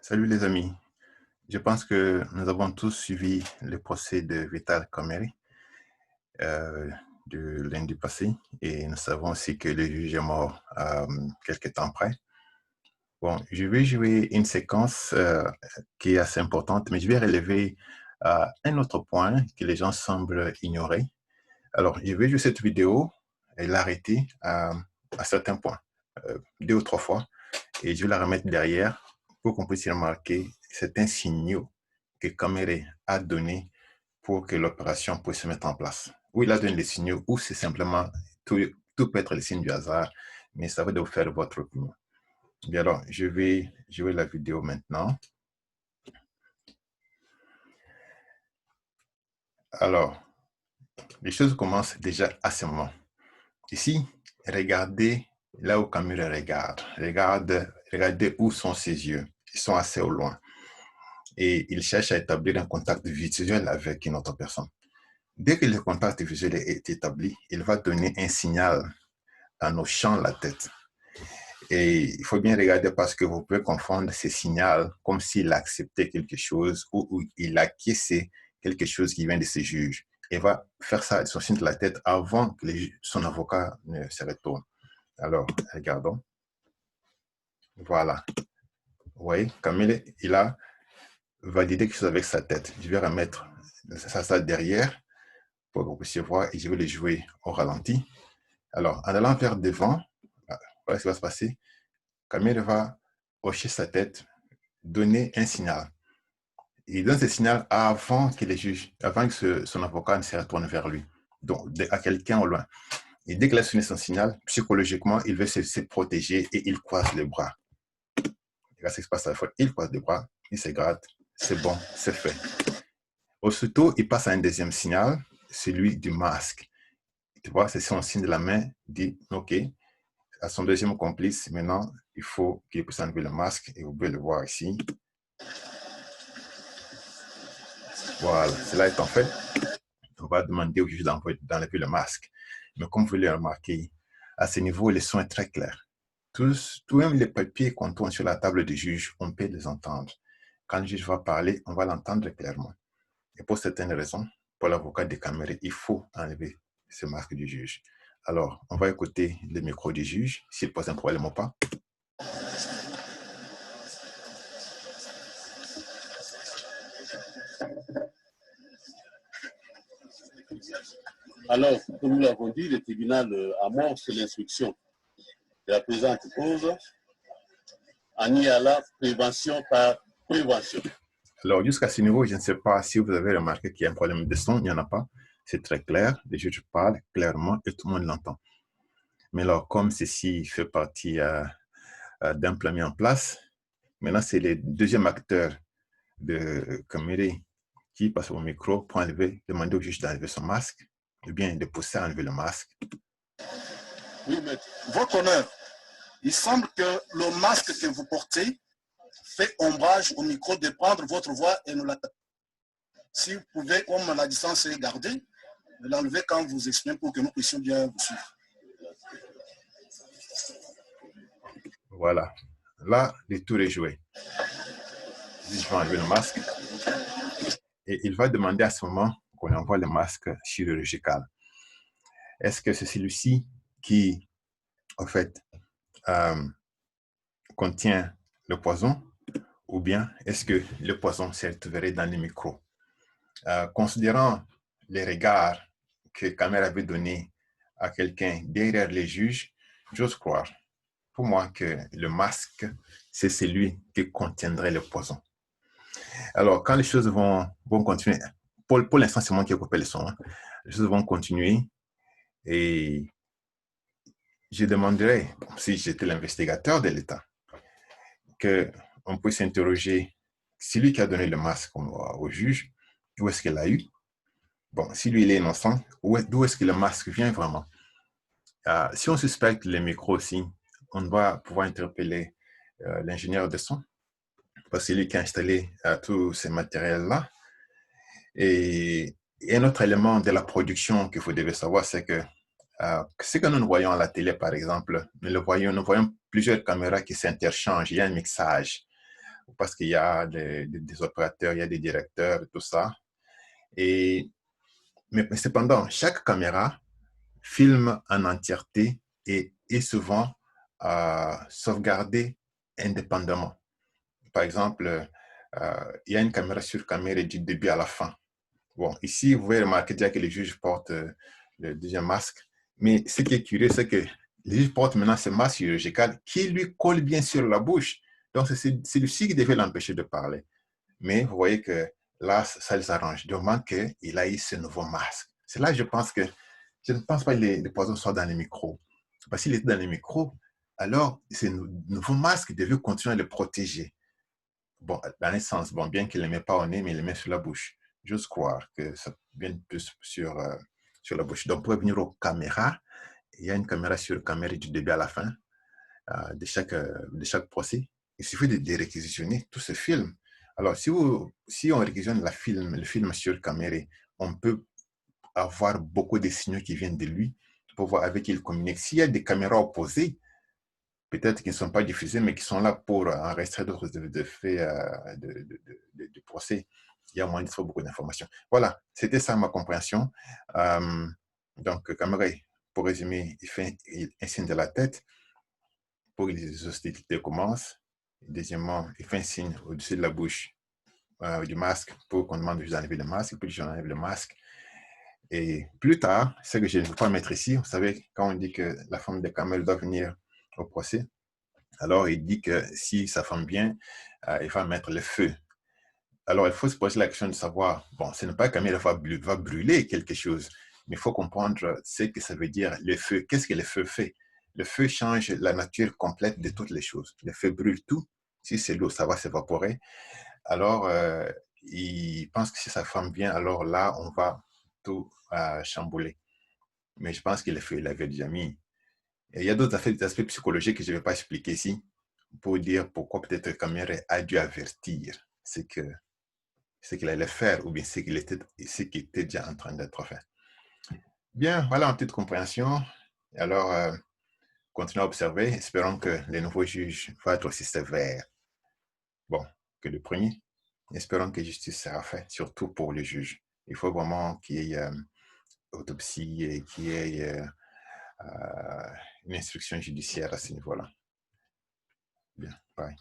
Salut les amis, je pense que nous avons tous suivi le procès de Vital Kamerhe euh, de lundi passé et nous savons aussi que le juge est mort quelques temps après. Bon, je vais jouer une séquence qui est assez importante, mais je vais relever un autre point que les gens semblent ignorer. Alors, je vais jouer cette vidéo et l'arrêter à certains points, 2 ou 3 fois, et je vais la remettre derrière pour qu'on puisse remarquer certains signaux que Kamerhe a donnés pour que l'opération puisse se mettre en place. Ou il a donné des signaux, ou c'est simplement, tout peut être le signe du hasard, mais ça va de vous faire votre opinion. Bien alors, je vais jouer la vidéo maintenant. Alors, les choses commencent déjà à ce moment. Ici, regardez là où Kamerhe regarde. Regardez où sont ses yeux. Ils sont assez au loin. Et il cherche à établir un contact visuel avec une autre personne. Dès que le contact visuel est établi, il va donner un signal en hochant la tête. Et il faut bien regarder parce que vous pouvez confondre ces signaux comme s'il acceptait quelque chose ou il acquiesçait quelque chose qui vient de ses juges. Il va faire ça, son signe de la tête avant que son avocat ne se retourne. Alors, regardons. Voilà. Vous voyez, Kamerhe, il a validé quelque chose avec sa tête. Je vais remettre ça derrière pour que vous puissiez voir et je vais le jouer au ralenti. Alors, en allant vers devant, voilà ce qui va se passer. Kamerhe va hocher sa tête, donner un signal. Il donne ce signal avant que les juges, avant que son avocat ne se retourne vers lui, donc à quelqu'un au loin. Et dès qu'il a sonné son signal, psychologiquement, il veut se protéger et il croise les bras. Regarde ce qui se passe à la fois. Il croise les bras, il se gratte, c'est bon, c'est fait. Aussitôt, il passe à un deuxième signal, celui du masque. Tu vois, c'est son signe de la main, dit OK. À son deuxième complice, maintenant, il faut qu'il puisse enlever le masque et vous pouvez le voir ici. Voilà, cela étant fait, on va demander au juge d'enlever le masque. Mais comme vous l'avez remarqué, à ce niveau, le son est très clair. Tous, même les papiers qu'on tourne sur la table du juge, on peut les entendre. Quand le juge va parler, on va l'entendre clairement. Et pour certaines raisons, pour l'avocat de Kamerhe, il faut enlever ce masque du juge. Alors, on va écouter le micro du juge, s'il pose un problème ou pas. Alors, comme nous l'avons dit, le tribunal amorce l'instruction de la présente cause en y allant prévention par prévention. Alors, jusqu'à ce niveau, je ne sais pas si vous avez remarqué qu'il y a un problème de son, il n'y en a pas. C'est très clair, le juge parle clairement et tout le monde l'entend. Mais alors, comme ceci fait partie d'un plan mis en place, maintenant, c'est le deuxième acteur de Kamerhe qui passe au micro pour demander au juge d'enlever son masque, ou bien de pousser à enlever le masque. Oui, maître. Votre honneur, il semble que le masque que vous portez fait ombrage au micro de prendre votre voix et nous la... Si vous pouvez, comme la distance est gardée, l'enlever quand vous exprimez pour que nous puissions bien vous suivre. Voilà. Là, le tour est joué. Je vais enlever le masque. Et il va demander à ce moment qu'on envoie le masque chirurgical. Est-ce que c'est celui-ci qui, en fait, contient le poison ou bien est-ce que le poison s'est retrouvé dans les micros? Considérant les regards que Kamerhe avait donnés à quelqu'un derrière les juges, j'ose croire, pour moi, que le masque, c'est celui qui contiendrait le poison. Alors, quand les choses vont continuer, pour l'instant, c'est moi qui ai coupé le son, hein. Les choses vont continuer et je demanderais, si j'étais l'investigateur de l'État, qu'on puisse interroger celui qui a donné le masque au juge, où est-ce qu'il l'a eu? Bon, si lui il est innocent, d'où est-ce que le masque vient vraiment? Si on suspecte les micros aussi, on va pouvoir interpeller l'ingénieur de son, parce que c'est lui qui a installé tous ces matériels-là. Et un autre élément de la production que vous devez savoir, c'est que ce que nous voyons à la télé, par exemple, nous voyons plusieurs caméras qui s'interchangent, il y a un mixage. parce qu'il y a des opérateurs, il y a des directeurs, tout ça. Mais cependant, chaque caméra filme en entièreté et est souvent sauvegardée indépendamment. Par exemple, il y a une caméra sur caméra du début à la fin. Bon, ici, vous pouvez remarquer déjà que les juges portent le deuxième masque. Mais ce qui est curieux, c'est que les juges portent maintenant ce masque chirurgical qui lui colle bien sur la bouche. Donc, c'est celui-ci qui devait l'empêcher de parler. Mais vous voyez que là, ça les arrange. Du moment qu'il a eu ce nouveau masque. C'est là que je ne pense pas que les poisons soient dans les micros. Parce qu'il était dans les micros, alors ce nouveau masque devait continuer à le protéger. Bon, dans un sens, bon, bien qu'il ne le met pas au nez, mais il le met sur la bouche. J'ose croire que ça vient plus sur la bouche. Donc, pour revenir aux caméras, il y a une caméra sur la caméra du début à la fin de chaque procès. Il suffit de réquisitionner tout ce film. Alors, si on réquisitionne le film sur caméra, on peut avoir beaucoup de signaux qui viennent de lui pour voir avec qui il communique. S'il y a des caméras opposées, peut-être qui ne sont pas diffusées, mais qui sont là pour enregistrer d'autres faits du procès, il y a moyen de trouver beaucoup d'informations. Voilà, c'était ça ma compréhension. Donc, Caméré, pour résumer, il fait un signe de la tête pour que les hostilités commencent. Deuxièmement, il fait un signe au-dessus de la bouche du masque pour qu'on demande d'enlever le masque, puis j'enlève le masque. Et plus tard, ce que je ne veux pas mettre ici, vous savez, quand on dit que la femme de Kamel doit venir au procès, alors il dit que si sa femme vient, il va mettre le feu. Alors il faut se poser la question de savoir, bon, ce n'est pas Kamel va brûler quelque chose, mais il faut comprendre ce que ça veut dire le feu. Qu'est-ce que le feu fait? Le feu change la nature complète de toutes les choses. Le feu brûle tout. Si c'est l'eau, ça va s'évaporer. Alors, il pense que si sa femme vient, alors là, on va tout chambouler. Mais je pense qu'il l'avait déjà mis. Et il y a d'autres aspects psychologiques que je ne vais pas expliquer ici pour dire pourquoi peut-être Kamere a dû avertir ce qu'il allait faire ou bien ce qui était déjà en train d'être fait. Bien, voilà une petite compréhension. Alors, continuons à observer. Espérons que les nouveaux juges vont être aussi sévères. Bon, que le premier. Espérons que justice sera faite, surtout pour les juges. Il faut vraiment qu'il y ait autopsie et qu'il y ait une instruction judiciaire à ce niveau-là. Bien, bye.